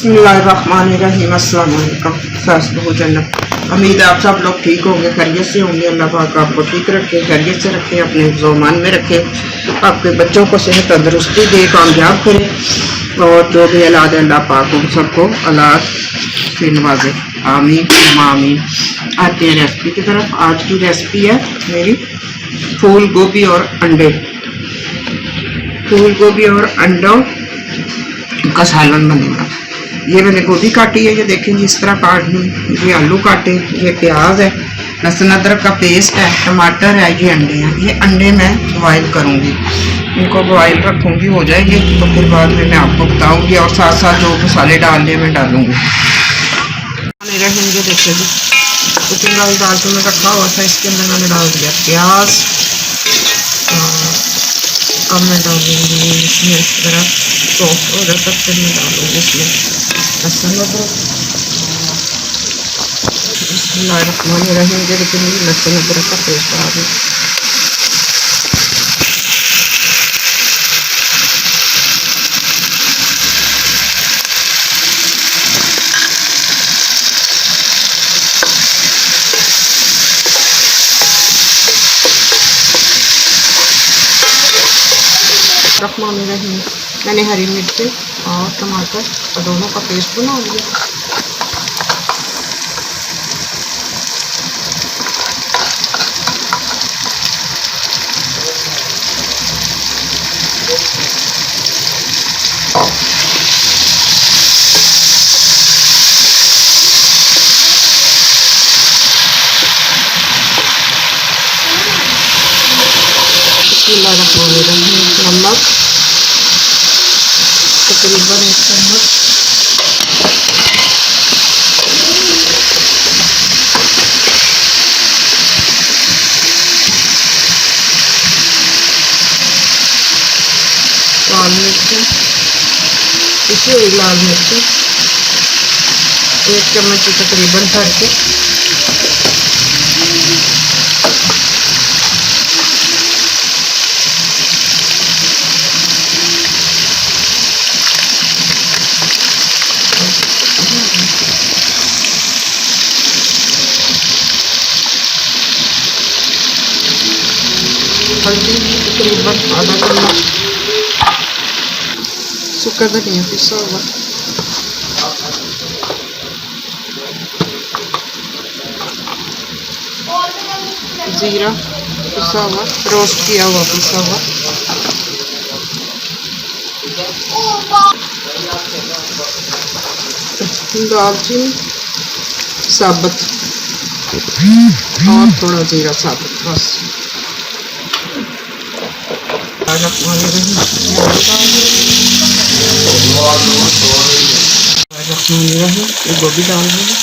बिस्मिल्लाहिर्रहमानिर्रहीम। अस्सलाम वालेकुम। सास बहू जन्नत। उम्मीद है आप सब लोग ठीक होंगे, खैरियत से होंगे। अल्लाह पाक आपको ठीक रखे, खैरियत से रखे, अपने ज़ोमान में रखे, आपके बच्चों को सेहत तंदरुस्ती दे, कामयाब करे, और जो भी औलाद है अल्लाह पाक उन सबको औलाद से नवाजे। आमीन आमीन। आते हैं रेसिपी की तरफ। आज की रेसिपी है मेरी फूल गोभी और अंडे। फूल गोभी और अंडों का सालन बनेगा। ये मैंने गोभी काटी है, ये देखें इस तरह काटनी। ये आलू काटे, ये प्याज है, लहसुन अदरक का पेस्ट है, टमाटर है, ये अंडे हैं। ये अंडे मैं बॉयल करूँगी, इनको बॉयल रखूँगी, हो जाएंगे तो फिर बाद में मैं आपको बताऊँगी, और साथ साथ जो मसाले डालने में डालूँगी। मेरा हिंगे देखिए जी, कुकिंग ऑयल डाल के मैं रखा हुआ था, इसके अंदर मैंने डाल दिया प्याज। अब मैं डालूँगी इसमें इस तरह सॉफ्ट हो जाता है, फिर मैं डालूँगी इसमें लहसुन अदरक। बिस्मिल्लाहिर्रहमानिर्रहीम। लेकिन लहसुन अदरक का पेस्ट डाल दूँ। रहीम। मैंने हरी मिर्ची और टमाटर और दोनों का पेस्ट बना लिया। नमक तकरीबन 1 चम्मच, लाल मिर्ची, पिसी हुई लाल मिर्ची 1 चम्मच तकरीबन भर के, हल्दी तकरीबन आधा चम्मच, सूखा धनिया पिसा हुआ, जीरा पिसा हुआ, रोस्ट किया हुआ पिसा हुआ, दालचीनी साबुत और थोड़ा जीरा साबुत, बस। ये गोभी डाल देंगे।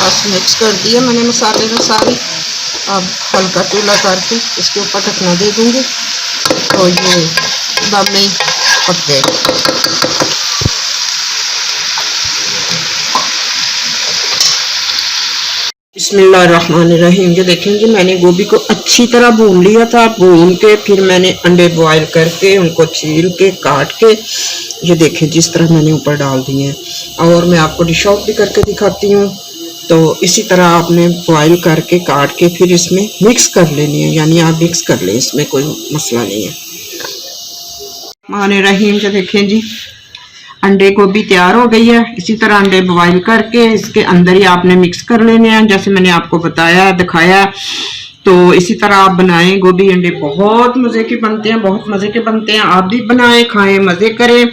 बस मिक्स कर दिया मैंने मसाले में सारे। अब हल्का चूल्हा करके इसके ऊपर ढकना दे दूंगी, तो ये दम में पक गए। बिस्मिल्लाहिर्रहमानिर्रहीम। ये देखेंगे मैंने गोभी को अच्छी तरह भून लिया था। भून के फिर मैंने अंडे बॉयल करके उनको छील के काट के, ये देखें जिस तरह मैंने ऊपर डाल दिए हैं। और मैं आपको डिश आउट भी करके दिखाती हूँ। तो इसी तरह आपने बॉयल करके काट के फिर इसमें मिक्स कर लेनी है, यानी आप मिक्स कर लें, इसमें कोई मसला नहीं है। रहीम से देखें जी, अंडे गोभी तैयार हो गई है। इसी तरह अंडे बॉयल करके इसके अंदर ही आपने मिक्स कर लेने हैं, जैसे मैंने आपको बताया दिखाया। तो इसी तरह आप बनाएं। गोभी अंडे बहुत मज़े के बनते हैं, बहुत मज़े के बनते हैं। आप भी बनाएं, खाएं, मज़े करें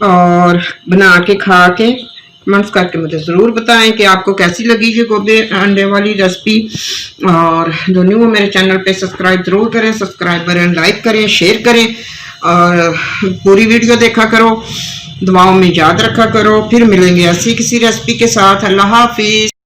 और बना के खा के कमेंट्स करके मुझे ज़रूर बताएं कि आपको कैसी लगी ये गोभी अंडे वाली रेसिपी। और जो न्यू मेरे चैनल पे सब्सक्राइब ज़रूर करें, सब्सक्राइब करें, लाइक करें, शेयर करें और पूरी वीडियो देखा करो, दुआओं में याद रखा करो। फिर मिलेंगे ऐसी किसी रेसिपी के साथ। अल्लाह हाफिज़।